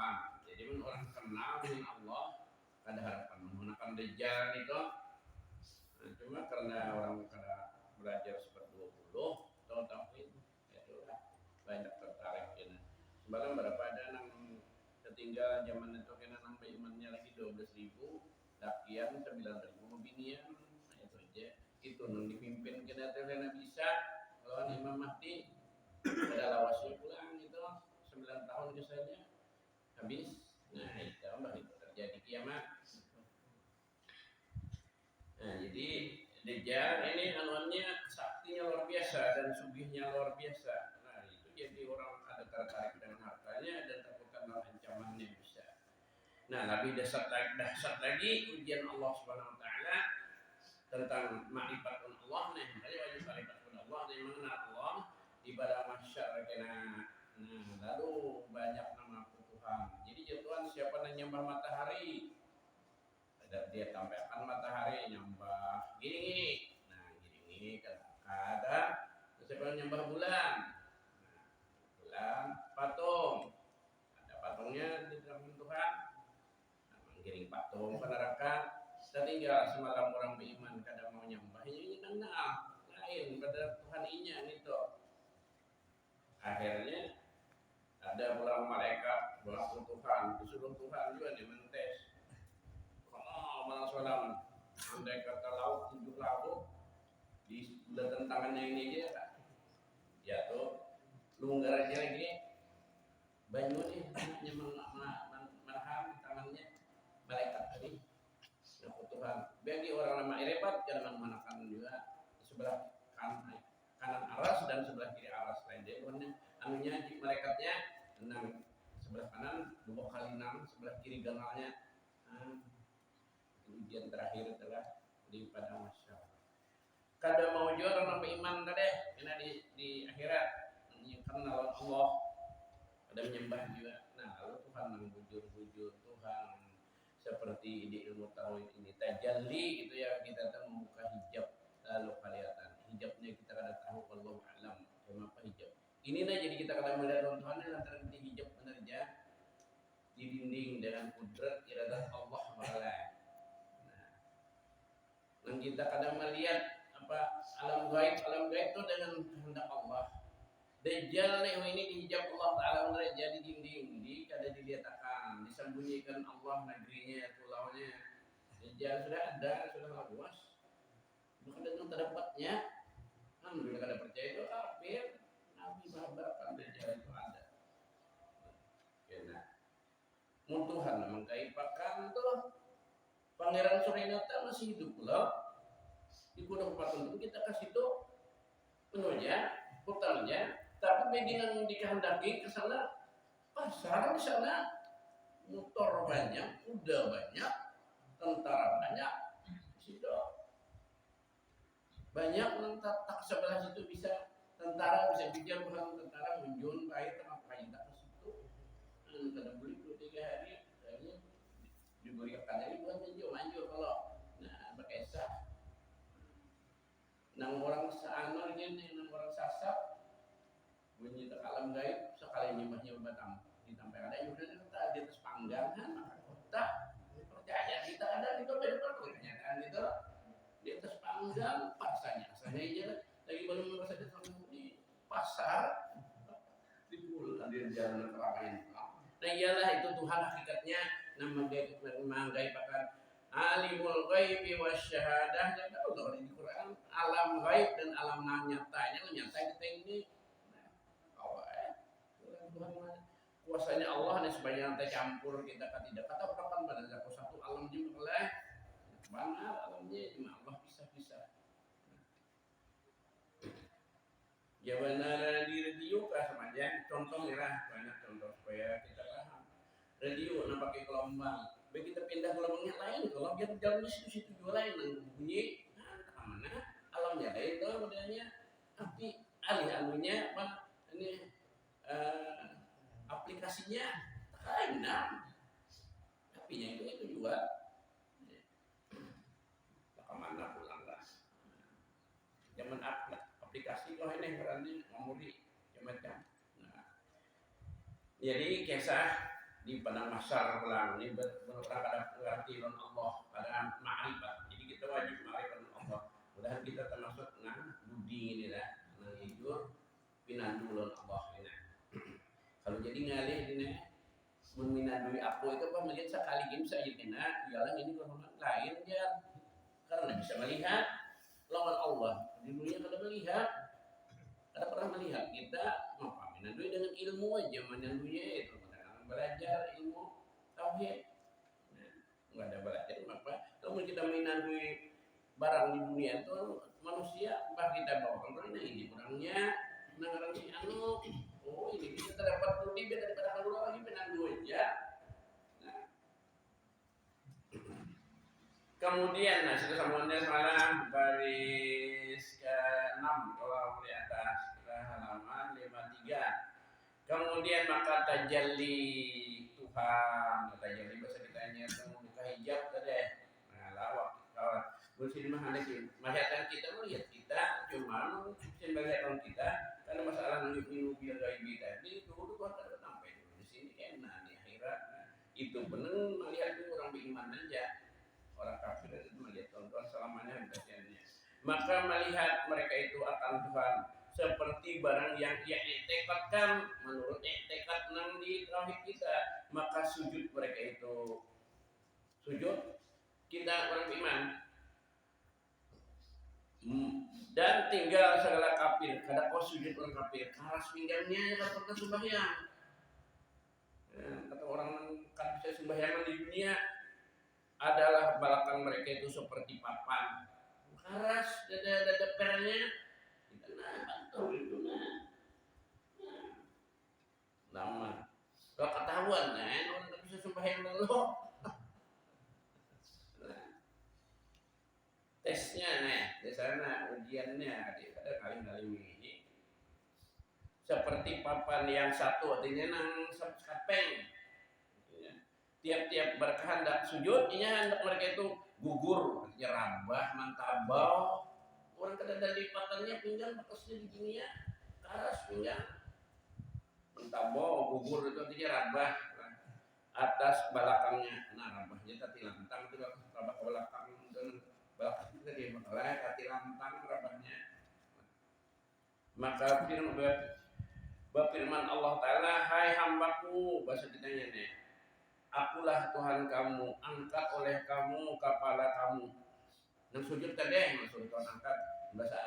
Tuhan. Jadi orang kenal dengan Allah ada harapan menggunakan Dajjal itu. Nah, cuma karena orang kada belajar seperti 20 tahun tauhid, itu banyak tertarik kena. Semalam berapa ada nang ketinggalan zaman itu kena nambah imannya lagi 12.000, dakian 9.000 binian, nah itu aja. Itu nang dipimpin kena terkena bisa lawan Imam Mahdi. Ada lawasnya pulang itu 9 tahun kisahnya habis. Nah itu baru terjadi kiamat. Nah jadi Dajjal ini anuannya saktinya luar biasa dan sugihnya luar biasa. Nah itu jadi orang ada tertarik dengan hartanya dan takut dengan ancamannya bisa. Nah lebih dahsyat lagi ujian Allah Subhanahu Wa Taala tentang ma'rifat Allah nih. Jadi wajib ma'rifat Allah dan mengenal Allah di pada masyarakat kena. Nah lalu banyak nama Tuhan. Jadi Tuhan siapa yang nyembah matahari? Dia tampilkan matahari nyembah gini. Nah gini kan ada siapa nyembah bulan. Nah, bulan patung. Ada patungnya di dalam Tuhan. Nah, menggiring patung ke neraka. Tinggal semalam orang beriman kadang mau nyembah ini kenal lain pada Tuhan inya gitu. Akhirnya ada pulang malaikat berlaku Tuhan disuruh Tuhan juga dimentes. Malam semalam andai kata laut 7 laut di belakang tangannya ini dia jatuh lunggar aja lagi banyu nih hanya meraham tangannya malaikat tadi. Nah Tuhan bagi orang lama repot jangan menggunakan juga sebelah kanan aras dan sebelah kiri aras lain dia anunya malaikatnya tenang sebelah kanan 2 kali 6 sebelah kiri ganalnya. Ujian terakhir adalah di pada masyarakat. Kada mau juga orang beriman tadi, karena di akhirat mengenal Allah, ada menyembah juga. Nah, lalu Tuhan mengbujur-bujur Tuhan seperti di ilmu tauhid ini tajalli gitu ya, kita tahu membuka hijab lalu kelihatan hijabnya kita kada tahu wallahu alam apa hijab. Ini nah jadi kita kada melihat Tuhan antara di hijab benerja di dinding dengan kudrat iradat Allah Taala. Dan kita kadang melihat apa alam gaib itu dengan kehendak Allah. Dajjal ini dihijab Allah Taala jadi dinding, kada dilihatkan, disembunyikan Allah negerinya, pulaunya. Dajjal sudah ada, sudah luas. Bukan dengan terdapatnya. Alhamdulillah kada percaya itu kafir. Nabi mengatakan Dajjal itu ada. Karena Tuhan menggaibakan tuh. Pangeran Surinata masih hidup pula di Gunung Patung itu kita kasih tuh penuhnya, hutannya, tapi begitu dikehendaki ke sana pasar di sana motor banyak, kuda banyak, tentara banyak, situ banyak tak sebelah situ bisa tentara bisa bicara bukan tentara menjun baik tengah kain tak ke situ, kada beli 2-3 hari diberikan lagi buat maju kalau nah berkesah nang orang seanor gini nang orang sasap bunyi ke alam gaib sekali nyembahnya batang ditambah ada juga kita di atas panggangan maka kita percaya kita ada di beda kenyataan itu di atas panggang pasarnya asalnya aja lagi belum merasa di pasar di pulau di jalan terakhir. Nah iyalah itu Tuhan hakikatnya menggaibakan alimul ghaibi wasyahadah dan kalau di Quran alam gaib dan alam nyatanya nyata kita ini Tuhan kuasanya Allah nih sebanyak tercampur kita tidak kata kapan pada satu alam juga lah mana alamnya cuma Allah bisa ya benar di radio kah sama aja contoh ya banyak contoh supaya kita paham radio nak pakai gelombang begitu kita pindah gelombangnya lain kalau biar jalan di situ juga lain bunyi mana alamnya lain itu modelnya tapi alih-alihnya apa ini aplikasinya lain tapi yang itu juga kemana pulang lah zaman aplikasi loh ini berarti memori macam. Nah, jadi kisah di padang mahsyar ulang ini benar pada pengerti Allah pada ma'rifat. Jadi kita wajib ma'rifat Allah. Mudahan kita termasuk dengan budi ini lah, nang hijau pinandulun Allah ini. Kalau jadi ngalih ini meminandui aku itu apa melihat sekali game saja kena ialah ini orang lain ya karena bisa melihat lawan Allah di dunia kada melihat kada pernah melihat kita apa menandui dengan ilmu aja menanduinya itu belajar ilmu tauhid nggak ada belajar apa kalau kita menandui barang di dunia itu manusia bah kita bawa kontrolnya ini kurangnya nangarangnya anu oh ini bisa terdapat lebih daripada kalau lagi menandui aja. Kemudian, nah sudah sambungannya semalam baris ke-6 kalau di atas halaman 53. Kemudian maka tajalli Tuhan, tajalli bahasa kitanya itu buka hijab tadi. Nah, lawak kawan. Bersih mah ada masyarakat kita melihat kita cuma sebagai kita karena masalah nunggu biar gaib tadi itu Tuhan kada sampai di sini enak di akhirat. Itu benar melihat orang beriman aja. Orang kafir itu melihat Tuhan selamanya bagiannya. Maka melihat mereka itu akan Tuhan seperti barang yang ia tekadkan menurut tekad nang di tauhid kita, maka sujud mereka itu sujud kita orang beriman dan tinggal segala kafir kada kau sujud orang kafir karas pinggangnya kata sembahyang kata orang kan bisa sembahyang di dunia adalah balakang mereka itu seperti papan karas dada pernya kita bantu itu lama kalau ketahuan orang tak bisa sembahyang dulu tesnya di sana ujiannya ada kali-kali ini seperti papan yang satu artinya nang kapeng tiap-tiap berkehendak sujud, hendak mereka itu gugur, nyerambah, mantabau, orang kada ada lipatannya pinggang bekasnya di dunia, karas pinggang, mantabau, gugur itu artinya rambah, atas balakangnya, nah rambahnya tadi lantang itu rambah ke belakang dan belakang itu dia mengelak, tadi lantang rambahnya, maka firman Allah Taala, hai hambaku, bahasa kitanya nih. Akulah Tuhan kamu, angkat oleh kamu kepala kamu. Yang sujud tadi maksud Tuhan angkat bahasa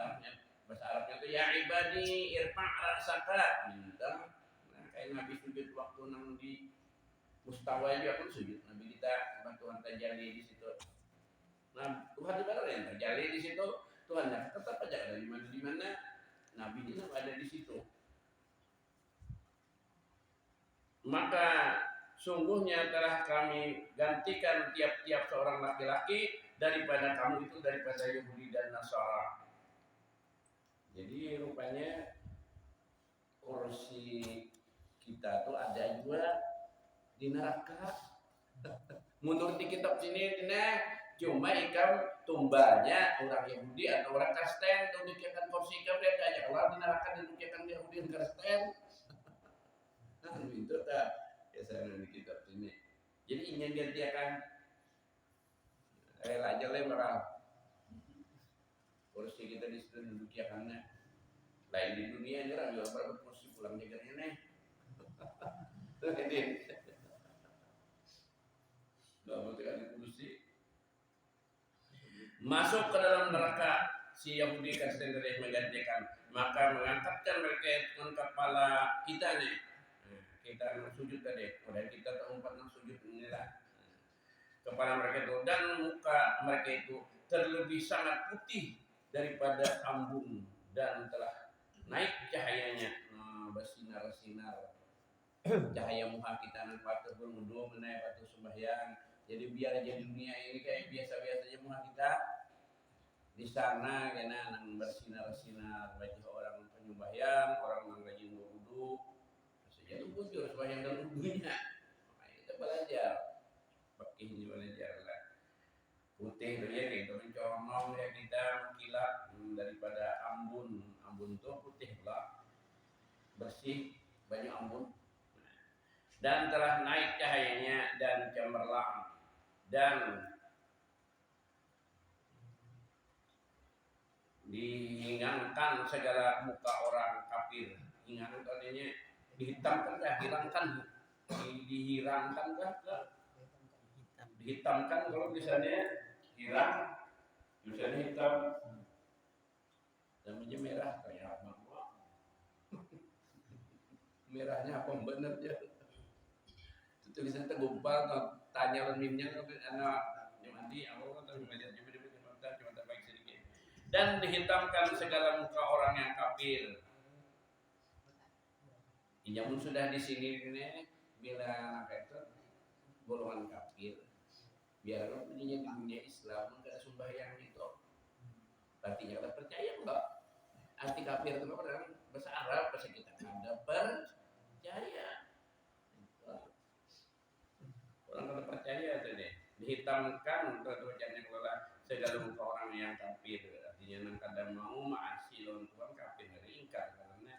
Arabnya itu ya ibadi irfa' ra'saka minta. Nah, kayak Nabi sujud waktu nang di mustawa juga pun sujud. Nabi kita Tuhan terjadi di situ. Nah, Tuhan itu yang terjadi di situ. Tuhan tetap aja ada di mana Nabi itu ada di situ. Maka sungguhnya telah kami gantikan tiap-tiap seorang laki-laki daripada kamu itu daripada Yahudi dan Nasara. Jadi rupanya kursi kita tuh ada juga di neraka. Menurut di kitab sini cuma ikam tumbalnya orang Yahudi atau orang Kristen dudukkan kursi ikam dia aja kalau di neraka dudukkan Yahudi dan Kristen. Nah itu tak biasanya di kitab sini. Jadi ingin gantikan aja merah kursi kita di situ duduk ya karena lain di dunia ini orang juga berapa kursi pulang jagarnya nih. Jadi dalam kali kursi masuk ke dalam neraka si Yahudi Kristen dari menggantikan maka mengangkatkan mereka dengan kepala kita nih. Kita sujud tadi, kemudian kita terumpat nang sujud inilah kepala mereka itu dan muka mereka itu terlebih sangat putih daripada embun dan telah naik cahayanya bersinar-sinar cahaya muka kita nang patuh berwudu menaik patuh sembahyang jadi biar aja dunia ini kayak biasa-biasa aja muka kita di sana kena nang bersinar-sinar bagi orang penyembahyang orang yang rajin berwudu itu bujur sepanjang dan ubunya makanya kita belajar pakai ini belajar lah putih itu ya kita mencorong ya kita mengkilap daripada ambun itu putih lah bersih banyak ambun dan telah naik cahayanya dan cemerlang dan dihinggangkan segala muka orang kafir. Hinggangkan artinya dihitamkan, hilangkan, dihilangkan, dihitamkan. Kalau misalnya hilang, misalnya hitam, namanya merah kayak apa? Merahnya apa bener ya? Tulisan tergumpal, tanya lemimnya ke anak mandi, aku kan terus melihat cuma baik sedikit. Dan dihitamkan segala muka orang yang kafir. Namun sudah di sini ini bila itu golongan kafir, biar lo punya di dunia Islam nggak sembahyang itu, berarti nggak percaya enggak? Arti kafir itu kan bahasa Arab, bahasa kita ada percaya. Orang kalau percaya itu deh dihitamkan untuk wajahnya kelola segala muka orang yang kafir, artinya nang kadang mau maasi lawan Tuhan kafir dari ingkar karena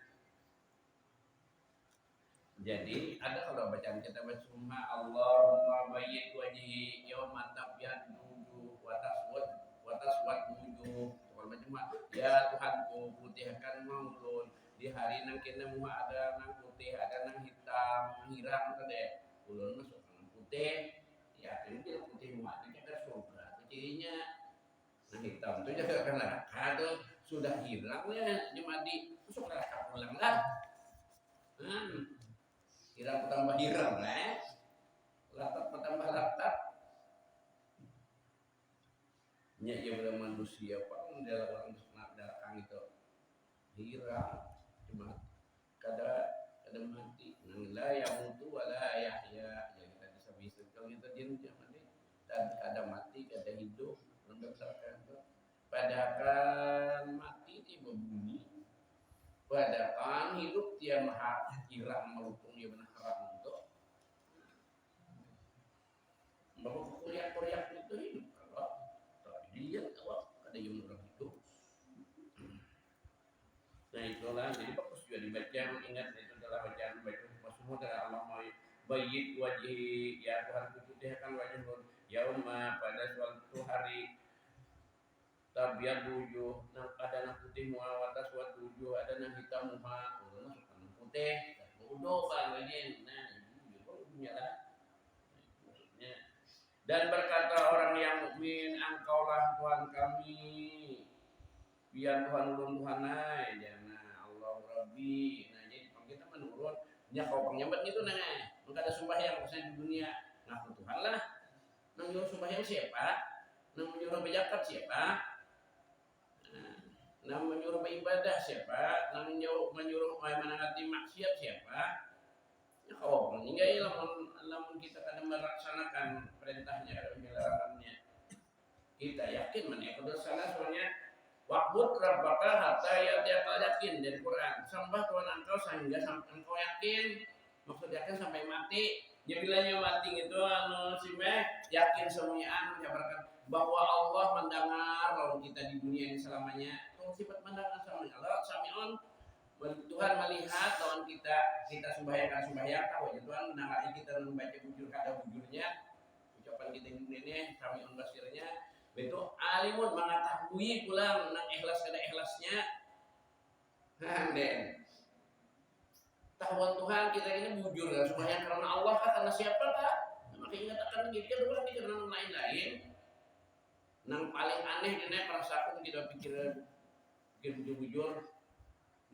jadi ada kalau bacaan kita bersama Allahumma bayyid wajhi yauma tabyaddu wujuh wa taswad wujuh macam ya Tuhanku putihkan maulun di hari nang kena muha ada nang putih ada nang hitam hirang tadi ulun masuk putih, ya ini putih muat itu kan surga. Cirinya nah hitam itu juga kan neraka sudah hilangnya dimati masuk neraka pulang lah. Hirang tambah hirang lah, latat tambah latat. Nya ya udah manusia pak, dalam orang neraka itu hirang cuma kada mati, la yamutu wala yahya. Kalau kita jenis zaman ini dan kada mati kada hidup berdasarkan itu padakan mati di bumi padakan hidup dia maha hirang melupung dia benar haram untuk bahwa kuriak itu hidup kalau dia kalau ada yang orang hidup. Nah itulah jadi bagus juga dibaca, ingat itu adalah bacaan baca semua dari Allah mau bayyid wajhi ya Tuhan putihkan wajhun yauma pada suatu hari tabyad wujuh nang ada nang putih muha wa taswad wujuh ada nang hitam muha masukkan putih udah kan lagi nah itu lah maksudnya dan berkata orang yang mukmin engkaulah Tuhan kami biar Tuhan ulun Tuhanai jangan Allah Rabbi. Nah jadi kita menurut nya kau penyambat itu nah maka ada sembahyang misalnya di dunia ngaku Tuhan lah nang nyuruh sembahyang siapa nang menyuruh berzakat siapa nang menyuruh beribadah siapa nang menyuruh menangati maksiat siapa ya kau meninggal lamun kita kadang melaksanakan perintahnya dan larangannya kita yakin mana kalau salah soalnya wa'bud rabbaka hatta ya'tiyakal yakin dari Quran sembah Tuhan engkau sehingga sampai engkau yakin. Maksud yakin sampai mati. Ya bilanya mati itu yakin semuanya menjabarkan bahwa Allah mendengar lawan kita di dunia ini selamanya. Itu sifat mendengar sama Allah. Sami'un Tuhan melihat lawan kita sembahyang tahu ya Tuhan mendengar kita membaca bujur kata bujurnya ucapan kita di dunia ini sami'un basirnya itu alimun mengetahui pulang nang ikhlas kada ikhlasnya. Den tahuan Tuhan kita ini bujur kan sembahyang karena Allah kah karena siapa kah? Maka ingatkan gitu kan bukan karena lain-lain. Nang paling aneh ini perasaan kita pikir bujur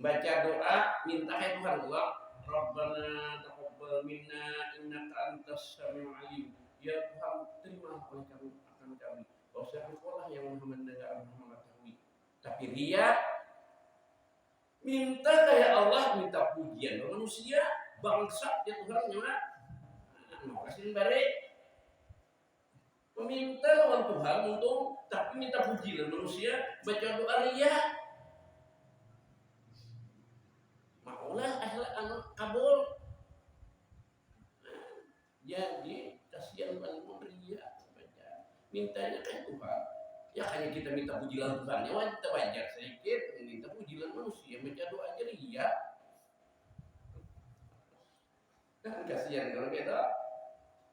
baca doa minta ya Tuhan Allah Rabbana taqabbal minna innaka antas samiul alim. Ya Tuhan terima oleh kami akan kami. Bahwa Allah yang mendengar mengetahui. Tapi dia minta kayak Allah minta pujian manusia bangsa ya Tuhan nyawa mau kasih balik meminta lawan Tuhan untuk tapi minta pujian manusia baca doa ria maulah anu kabul jadi kasihan banget ria baca mintanya kan Tuhan ya hanya kita minta pujian Tuhan ya kita wajar sedikit minta pujian manusia baca doa aja ria. Kan kasihan kalau kita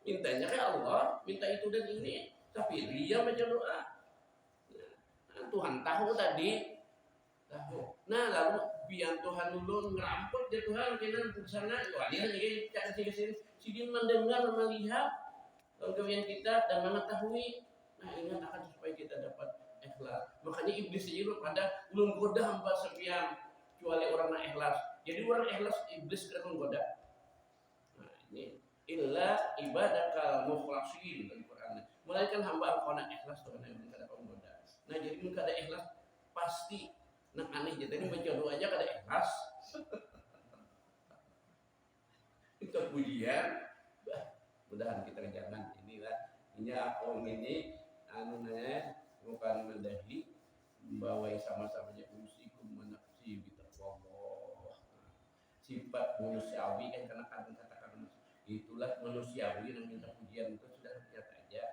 mintanya ke Allah, minta itu dan ini, tapi dia baca doa. Nah, Tuhan tahu tadi, tahu. Nah lalu biar Tuhan dulu ngerampok dia Tuhan kena sana, wah dia nih cak si dia mendengar, melihat kemudian kita dan mengetahui. Nah ingat akan supaya kita dapat ikhlas. Makanya iblis itu pada belum goda hamba sekian kecuali orang yang ikhlas. Jadi orang ikhlas iblis tidak menggoda. Nah ini illa ibadakal mukhlasin dari Quran. Melainkan hamba engkau yang ikhlas Tuhan yang tidak ada menggoda. Nah jadi mereka ada ikhlas pasti. Nah aneh jadi baca doa aja kada ikhlas. Itu pujian. Mudahan kita jangan inilah. Ini aku ini bukan mendahi membawa sama-samanya usikum menafsi bitaqwallah. Sifat manusiawi kan karena katakan itulah manusiawi yang minta pujian itu sudah lihat aja.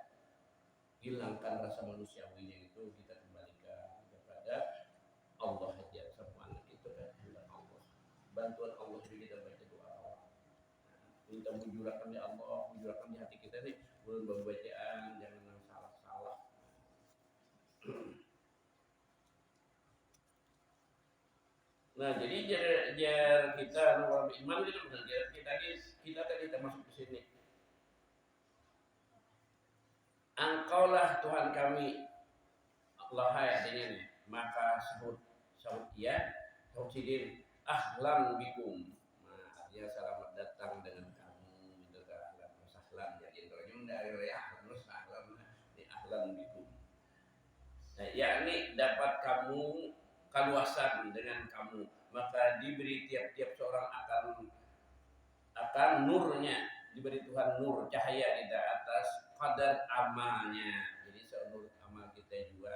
Hilangkan rasa manusiawinya itu kita kembalikan kepada Allah aja semuanya itu kan Allah. Bantuan Allah juga kita baca doa. Minta bujurakan ya Allah, bujurakan di hati kita nih, belum bacaan jangan salah-salah. Nah, jadi jar kita orang beriman itu benar kita tadi termasuk di sini. Engkaulah Tuhan kami, Allah artinya nih. Maka sahut ya, sidin ahlan bikum. Nah, artinya selamat datang dengan kamu, gitu kan. Ahlan sahlan jadi intronya dari ahlan sahlan di ahlan bikum. Nah, yakni dapat kamu kaluasan dengan kamu, maka diberi tiap-tiap seorang akan nurnya, diberi Tuhan nur cahaya di atas kadar amalnya. Jadi seluruh amal kita juga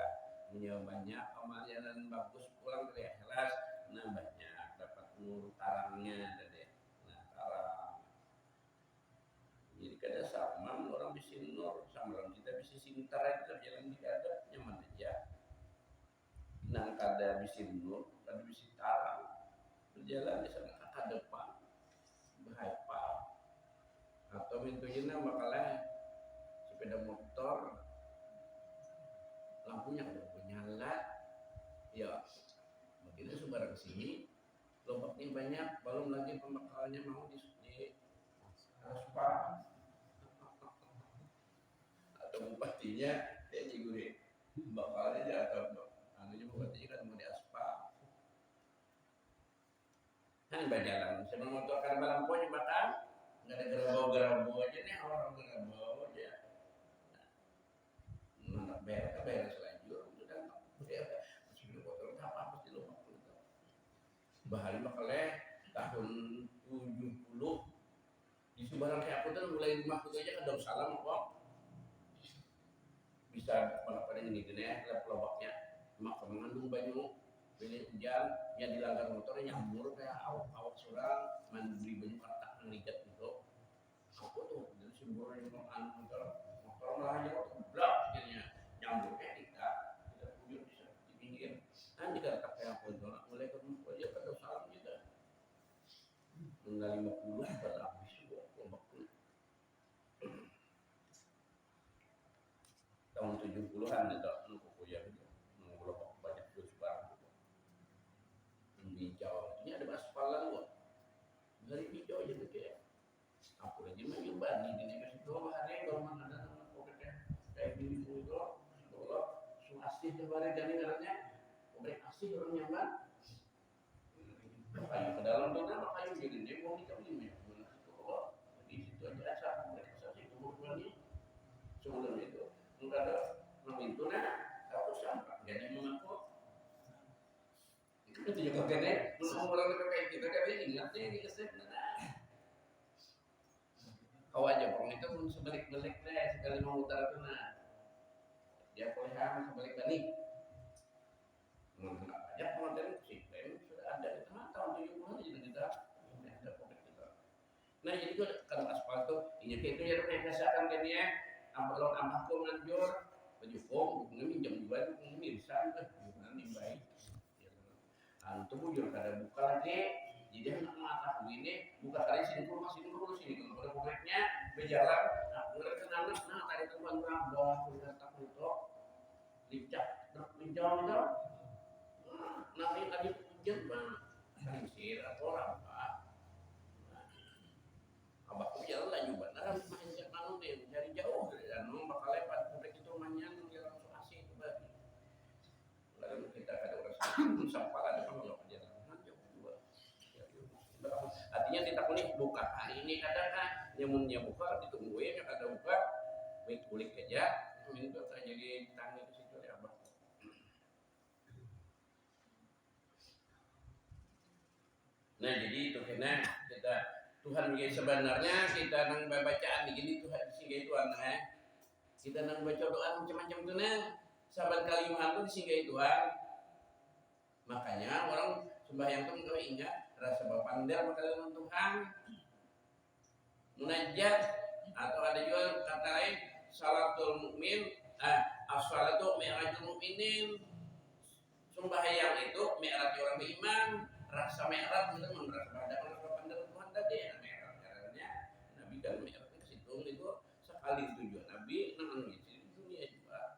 punya banyak amalnya dan bagus pulang dari ikhlas, nah banyak dapat nur tarangnya tadi. Nah tarang. Jadi kada sama orang bisa nur sama orang kita bisa sintar aja jalan di ada nyaman aja. Nah kada bisa nur, kada bisa tarang. Berjalan di sana ke depan. Bahaya atau mintunya bakalan sepeda motor lampunya kada nyala ya mungkin sebarang sini lobaknya banyak belum lagi pembakalannya mau di aspal atau bupatinya dia juga bakalnya aja atau anunya bupatinya kan mau di aspal kan berjalan sebelum motor kan lampu aja bakal nggak ada gerabau aja nih orang gerabau aja nah beres lanjut udah ya masih motor apa pasti lo bahari makalnya tahun 70 di Subarang kayak aku tuh mulai rumah itu aja kadang salam kok bisa pada ini gini ya pelobaknya mak mengandung banyu pilih hujan yang dilanggar motornya nyambur kayak awak surang mandiri banyu katak ngelihat gitu aku tuh dari sumber yang motor malah aja blok jadinya nyamburnya kita punya bisa di pinggir kan jika kayak aku tuh mulai ketemu aja kadang salam gitu enggak 50 pada habis juga kelompok tahun 70-an itu aku kuliah itu kelompok banyak terus barang hijau ini ada aspalan kok dari hijau aja gitu ya aku lagi maju bani ini kasih dua hari kalau mana ada pokoknya kayak gini itu kalau asih kemarin jadi karena pokoknya asih orang nyaman kayu ke dalam tuh nama kayu jadi dia mau dikawin ya di situ aja asal mereka sih umur ini sebelum itu enggak ada itu nah aku sampah jadi mengaku itu juga kene belum orang kayak kita kan ingat ini kesep kau aja orang itu pun sebalik-balik deh sekali mau utara tuh nah dia pelihara sebalik balik banyak penonton sistem sudah ada di tengah tahun 70-an jadi kita ada pokok kita nah jadi itu kalau aspal tuh ini itu ya kayak kesakan kan ya ambalon ambakku nganjur baju kong minjem juga itu mirsan kan gimana nih baik antum bujur kada buka lagi Jadi anak tahu ini buka tadi sini kurma sini kalau konkretnya berjalan. Nah, mereka anak tadi tuan berabah sudah tak untuk lincah lincah itu. Nanti tadi hujan bang, sisir atau apa? Abah hujan lah juga. Nah, main jangan deh, dari jauh dan bakal lepas. Mereka itu mainnya yang langsung asing berarti. Lalu kita ada orang sampah ada kalau artinya kita kulit buka hari ini kadang-kadang nyamunnya buka ditungguin ada buka kulit aja ini tuh jadi tangga ke situ ya Abah. Nah jadi itu karena kita Tuhan sebenarnya kita nang bacaan begini Tuhan disinggahi Tuhan kita nang baca doa macam-macam tuh sahabat kalimat tuh disinggahi Tuhan. Makanya orang sembahyang tuh kalau ingat rasa berpandang kepada Tuhan, munajat atau ada juga kata lain salatul mukmin, as-salatu mi'rajul mukminin. Sembahyang itu mi'raj orang beriman, rasa mi'raj itu merasa berpandang Tuhan tadi ya mi'raj caranya. Nabi kan mi'raj ke situ itu sekali tujuan Nabi nang di dunia juga.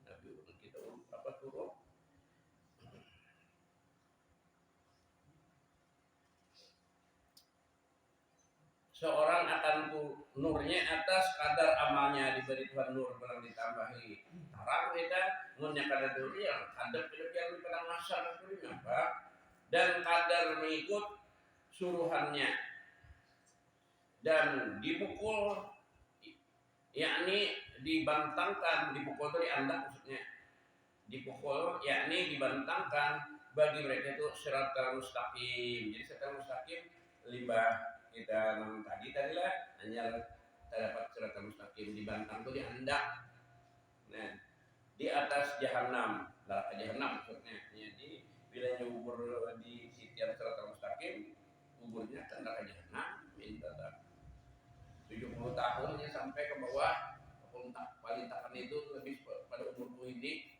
Nabi kita apa turun seorang akan nurnya atas kadar amalnya diberi Tuhan nur barang ditambahi terang kita nurnya kadar dunia kadar kerjaan pada masa itu apa dan kadar mengikut suruhannya dan dipukul yakni dibantangkan dipukul itu diandak maksudnya dipukul yakni dibantangkan bagi mereka itu siratal mustaqim. Jadi siratal mustaqim limbah kita tadi lah hanya terdapat siratal mustaqim dibantang itu diandak. Nah, di atas jahanam, neraka jahanam maksudnya. Jadi bila nyubur di setiap siratal mustaqim, kuburnya ke neraka jahanam, minta 70 tahunnya sampai ke bawah. Paling takkan itu lebih pada umurku ini.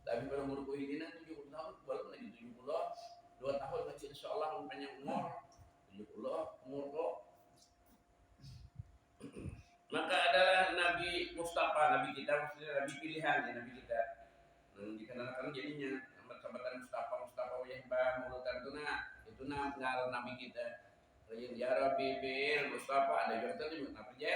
Tapi pada umurku ini 70 tahun, belum lagi 72 tahun lagi insya Allah panjang umur 70 umur kok. Maka adalah Nabi Mustafa, Nabi kita maksudnya Nabi pilihan ya Nabi kita. Dikenalkan jadinya sahabat Mustafa Wahbah mulutan itu Nabi kita. Ya Rabbi bil Mustafa ada juga tadi apa aja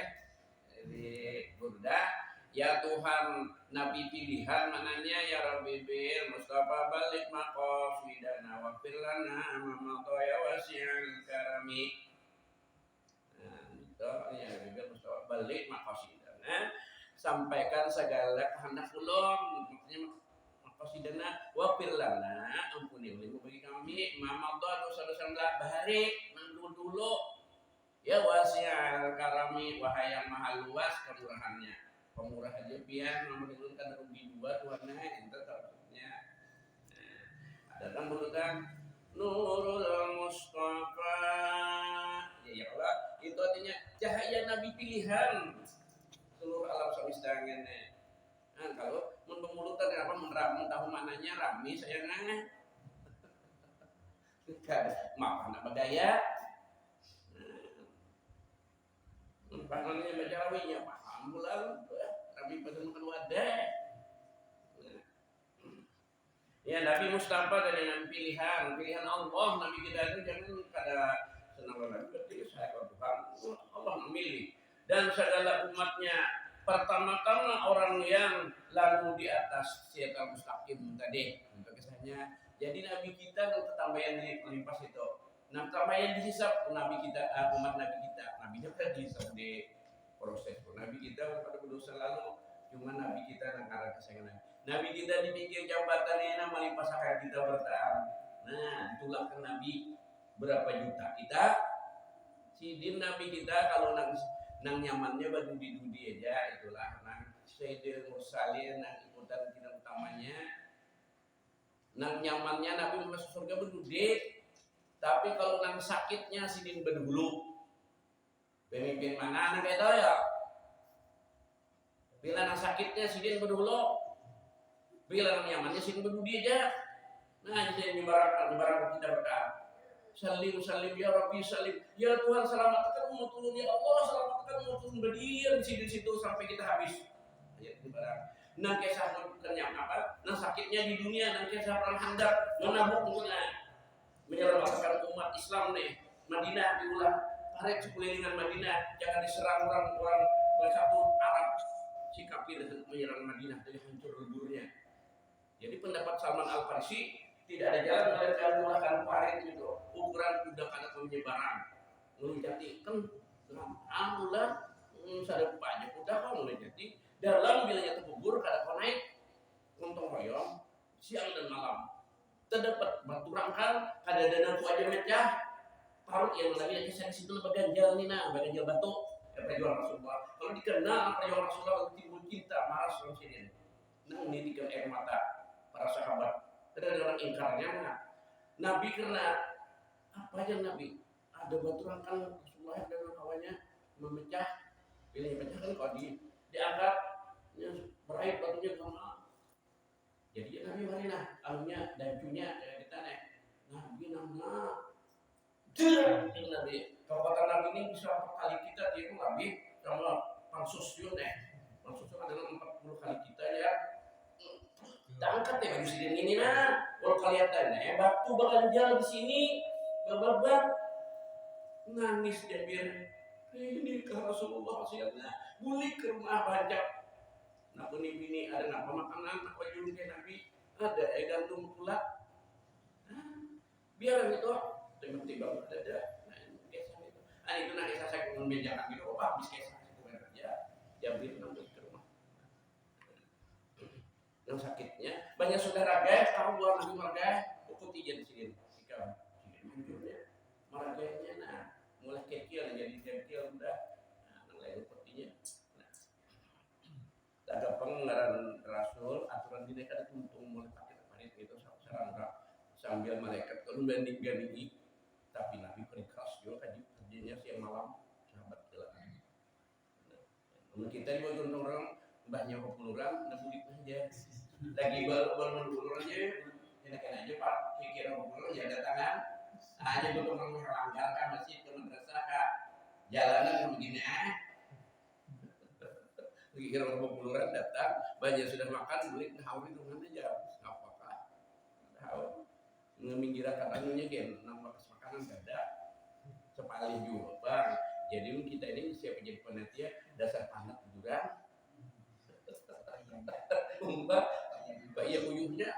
di Burda. Ya Tuhan Nabi pilihan mananya ya Rabbi bil Mustafa balik maqasidana wa firlana amama ya wasi'al karami. Nah itu ya Rabbi bil Mustafa balik maqasidana sampaikan segala kehendak ulum maksudnya maqasidana wa firlana ampuni bagi kami amama dosa-dosa bahari dulu ya wasi'al karami wahai yang maha luas kemurahannya. Pemurah aja biar menurunkan rugi dua Tuhannya itu terusnya. Ada kan berutan Nurul Mustafa. Ya Allah itu artinya cahaya Nabi pilihan seluruh alam semestanya. Nah kalau memulutan apa menerang tahu mananya rami sayangnya. Maaf anak bedaya. Pahalnya baca rawinya paham bulan. Nabi pesan wadah. Ya Nabi Mustafa dari Nabi pilihan Allah Nabi kita itu jangan pada senang Nabi berarti saya Tuhan Allah memilih dan segala umatnya pertama-tama orang yang lalu di atas siratal mustaqim tadi untuk kisahnya. Jadi Nabi kita untuk tambahan di pelimpas itu. Nah tambahan dihisap Nabi kita umat Nabi kita. Nabi kita dihisap di proses Nabi kita pada berdosa lalu cuma Nabi kita nangkara kesayangan Nabi kita di pinggir jambatan ini melimpah sakit kita bertahan. Nah itulah ke Nabi berapa juta kita sidin Nabi kita kalau nang nyamannya bagi dudi aja itulah nang Sayyidul Mursalin nang ikutan kita utamanya nang nyamannya Nabi masuk surga berdudi tapi kalau nang sakitnya sidin berdulu pemimpin mana anak itu ya bila nang sakitnya sidin berdulu bila nang nyamannya sidin berdudi aja nah jadi nyebaran kita berkah salim salim ya Rabbi salim, ya Tuhan selamatkan umat turun, ya Allah selamatkan umat turun, berdiam di situ sampai kita habis ayat itu barang. Nang kisah bukannya apa, nang sakitnya di dunia, nang kisah perang Handaq, menabuk menyelamatkan umat Islam nih. Madinah diulang, paret sekelilingan Madinah jangan diserang orang bersatu Arab, si kafir menyerang Madinah jadi hancur leburnya. Jadi pendapat Salman Al Farisi tidak ada jalan melainkan menggunakan parit itu, ukuran kuda kada penyebaran meluncati kan alhamdulillah sadar banyak kuda kau meluncati dalam bilanya terkubur kada kau naik untung royong siang dan malam terdapat batu rangkal kada dana ku aja mecah parut yang lagi kisah di situ baganjal nih nah baganjal batu perjuangan Rasulullah kalau dikenal perjuangan Rasulullah timbul cinta maras dalam sini nah menitikkan air mata para sahabat. Ada orang ingkarnya nah. Nabi karena apa aja Nabi ada batu rangkal Rasulullah dan kawannya memecah pilih pecah kan kalau diangkat meraih batunya sama jadi Nabi marina alunya dajunya kita nih Nabi nama Nabi kalau kata Nabi ini bisa 4 kali kita dia Nabi sama pansus nih pansus adalah 40 kali kita ya angkat ya di sini ini nah kalau kelihatan ya batu baganjal di sini babat nangis dia biar ini ke Rasulullah siapnya bulik ke rumah banyak nak bini ada nak makanan nak baju ke Nabi ada gandum pula biar itu tiba-tiba ada nah itu kisah itu itu nak kisah saya kemudian jangan gitu habis kisah itu kerja Jabir nangis ke rumah yang sakitnya banyak saudara guys tahu buat Nabi marga ikuti jadi sini jika hancurnya marganya nah mulai kecil jadi kecil udah nah mulai sepertinya nah ada pengaran Rasul aturan di mereka dituntung mulai pakai parit itu serangga sambil malaikat kalau banding tapi Nabi berkeras juga kerjanya siang malam sahabat jalan nah, kita juga contoh orang banyak orang nabi aja lagi baru aja enak-enak aja Pak pikir ngobrol ya datangan aja betul melanggar kan masih ke madrasah kak jalanan begini pikir ngobrol datang banyak sudah makan beli haur itu mana aja apakah haur ngeminggiran katanya gen nambah makanan gak ada sepalih juga bang jadi kita ini siapa jadi panitia dasar anak juga Mbak Pak iya uyuhnya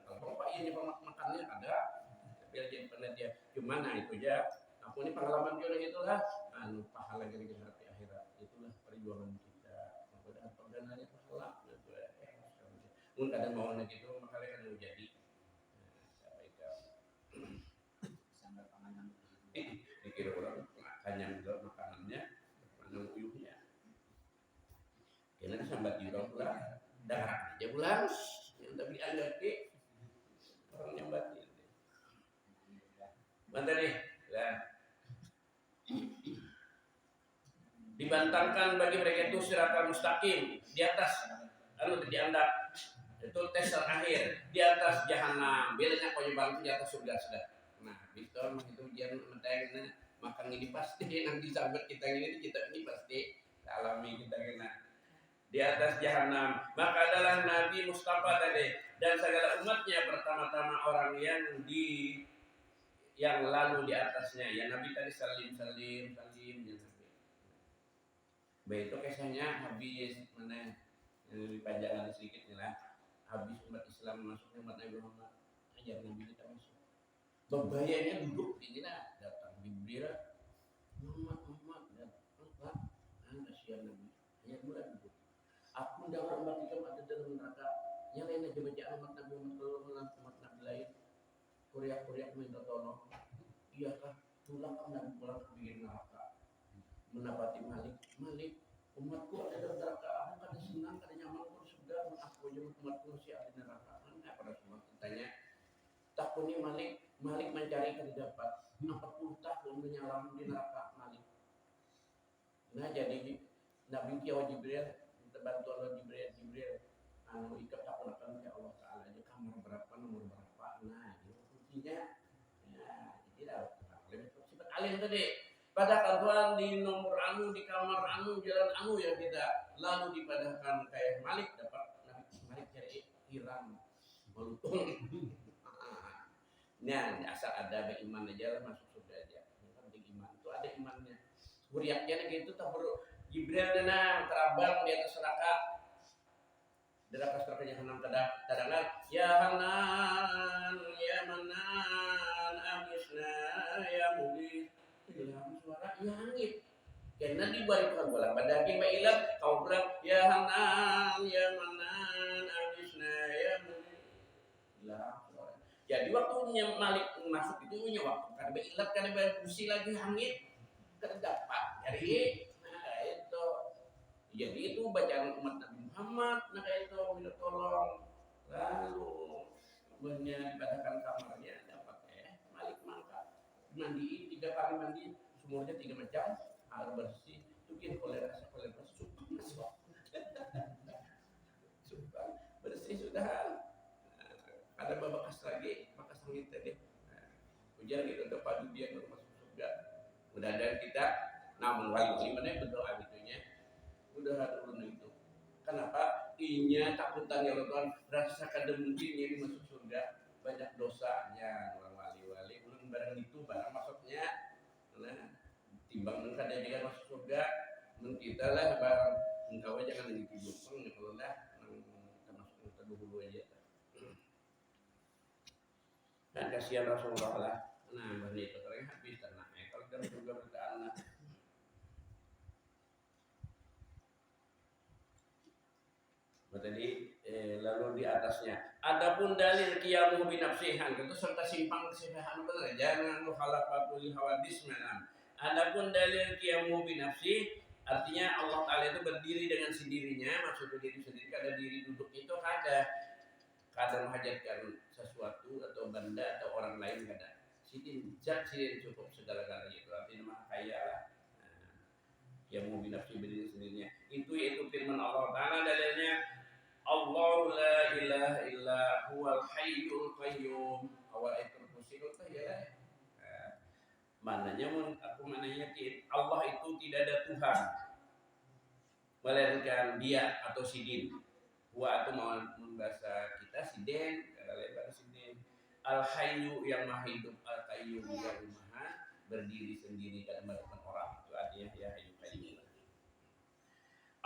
kalau Pak iya makannya ada biar jadi panitia cuman nah itu aja aku ini pengalaman orang itulah anu pahala dari hati akhirat itulah perjuangan kita mudah-mudahan penggananya pahala mungkin kadang mau gitu makanya kan jadi sampai panganan dikira orang hanya makanannya mana uyuhnya karena sambat jurang pula darah aja pulang yang tapi ada ke orang nyambat mana nih ya dibantangkan bagi mereka itu siratal mustaqim di atas lalu diandak itu tes terakhir di atas jahanam bilangnya kau nyebar di atas surga sudah nah itu dia menteng makan ini pasti nanti sahabat kita ini pasti alami kita kena di atas jahanam maka adalah Nabi Mustafa tadi dan segala umatnya pertama-tama orang yang lalu di atasnya ya Nabi tadi salim ya Nabi baik itu kisahnya habis mana yang lebih panjang sedikit lah habis umat Islam masuk umat Nabi Muhammad ajar Nabi kita masuk bebayanya duduk di sini datang Jibril Muhammad datang anda siap Nabi hanya mulai duduk aku dengar umat Islam ada dalam neraka yang lain aja baca umat Nabi Muhammad umat Nabi lain Korea minta tolong iyakah tulang dan pulang ke neraka mendapati Malik umatku ada dalam neraka aku kada senang kada nyaman aku surga aku aja umatku masih ada di neraka apa Rasulullah tanya takuni Malik mencari kada dapat 40 tahun menyalam di neraka Malik nah jadi Nabi Kiawa Jibril bantu Allah Jibril anu ikat aku akan ke Allah Taala aja kamar berapa nomor berapa nah itu kuncinya ya kalian tadi pada kantuan di nomor anu, di kamar anu, jalan anu yang kita lalu dipadahkan kayak Malik dapat Malik cari hiram beruntung. Nah, asal ada iman aja lah masuk surga aja. Yang penting iman itu ada imannya. Huriaknya gitu tak perlu Jibril dana terabang di atas neraka. Neraka neraka jahanam kadangan ya Hanan ya Manan amisna ya Mubin. Hilang suara ya hangit. Karena dibalik Tuhan bola badagi mailat kau bilang ya Hanan ya Manan amisna ya Mubin. Hilang suara. Jadi waktunya Malik masuk itu punya waktu kan bailat kan berfungsi lagi hangit terdapat. Jadi nah itu. Jadi itu bacaan umat Nabi Muhammad, nah itu minta tolong. Lalu kemudian dipadahkan kamarnya dapat Malik mangkat mandiin 3 kali mandi semuanya 3 macam air bersih mungkin kolera suka bersih sudah ada babakas lagi bakas langit tadi hujan itu udah padu dia masuk surga mudah-mudahan kita namun wali mana berdoa gitunya udah ada ulun itu kenapa inya takutan ya Tuhan rasa kademungkin masuk surga banyak dosanya orang wali-wali ulun barang itu barang maksudnya nah timbang engkau ada juga masuk surga kita lah barang engkau jangan lagi tidur ya kalau lah termasuk kita dulu aja dan kasihan Rasulullah lah nah benar itu karena habis tenang kalau dalam surga bertaan lah tadi lalu di atasnya adapun dalil qiyamuhu bi nafsihan itu serta simpang sifahan benar jangan mukhalafatu li hawadis manam adapun dalil qiyamuhu bi nafsi artinya Allah Taala itu berdiri dengan sendirinya maksudnya diri sendiri kada diri duduk itu kada menghajatkan sesuatu atau benda atau orang lain kada sidin zat sidin cukup segala-galanya itu artinya maha kaya lah qiyamuhu bi nafsi berdiri sendirinya itu yaitu firman Allah Taala dalilnya Allah la ilaha illa huwal hayyul qayyum awal ayat kursi itu ya mananya mananya Allah itu tidak ada Tuhan melainkan dia atau sidin huwa atau mau bahasa kita sidin kada lebar sidin al hayyu yang maha hidup al qayyum yang maha berdiri sendiri dan merupakan orang itu artinya ya hayyu qayyum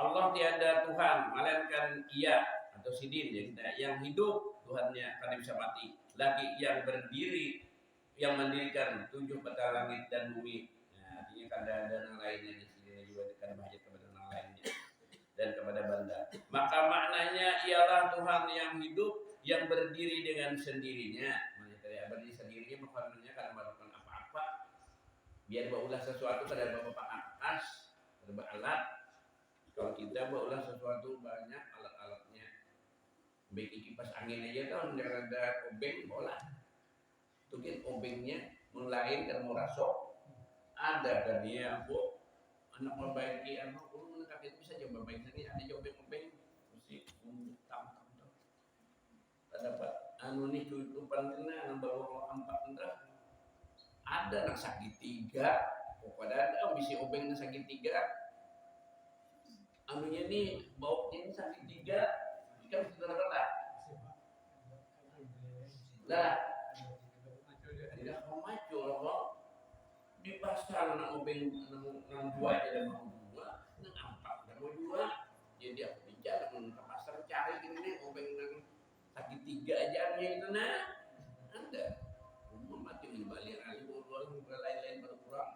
Allah tiada Tuhan melainkan Ia atau sidin yang hidup Tuhannya karena bisa mati lagi yang berdiri yang mendirikan 7 peta langit dan bumi nah, artinya kada ada yang lainnya di sini juga kada bahaya kepada yang lainnya dan kepada benda maka maknanya ialah Tuhan yang hidup yang berdiri dengan sendirinya berdiri sendirinya maknanya kada melakukan apa-apa biar baulah sesuatu kada bapak atas kada alat kalau kita bawalah sesuatu banyak alat-alatnya baik kipas angin aja kan ada obeng bola mungkin obengnya melain kan mau rasok ada kan dia aku anak membaiki anak aku menekan itu bisa coba baik sini ada obeng-obeng mesti tam dapat anu nih tutupan kena bawa 4 entar ada nak sakit 3 pokoknya ada bisa obeng nak sakit 3 anunya nih baunya ini sakit 3 kan sudah rata lah tidak mau maju loh dipasang nak obeng nang 2 aja dan mau 2 nang 4 dan mau 2 jadi aku bicara ke pasar cari gini obeng nang sakit 3 aja anunya itu nah ada mati kembali kali orang lain-lain berkurang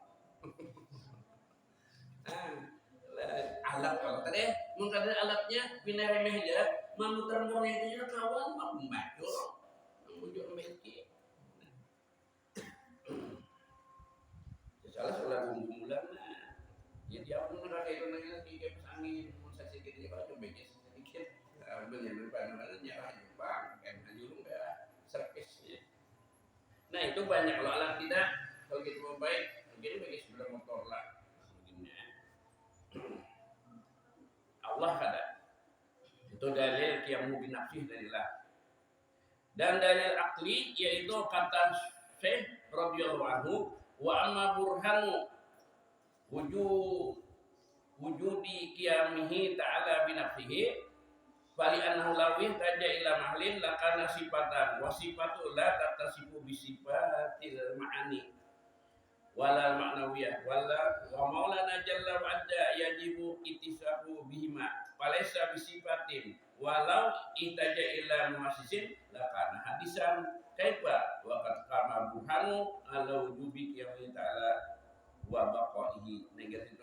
alat kalau tadi mengkada alatnya pindah remeh aja memutar monetnya kawan mak membaca memujuk memiliki salah bulan jadi aku ngerasa itu nanya tiga angin musa sedikit kalau coba sedikit benar benar nyerah jepang kayak maju enggak servis nah itu banyak kalau alat tidak kalau kita mau baik mungkin bagi sebelah motor lah Allah kada itu dalil qiyamuhu bi nafsihi dalillah dan dalil akli yaitu kata Syekh radhiyallahu anhu Wa amma burhanu wujudi qiyamihi ta'ala binafsihi bali annahu lawih taja ila mahlin lakana sifatan wa sifatu la tatasifu bi sifatil ma'ani wala ma'nawiyah wala wa maulana jalla wa adda yajibu ittisafu bihima falaysa bi sifatin walau itaja ila muhassisin lakana hadisan kaifa wa qad qama burhanu ala wujubi qiyamihi ta'ala wa baqaihi negatif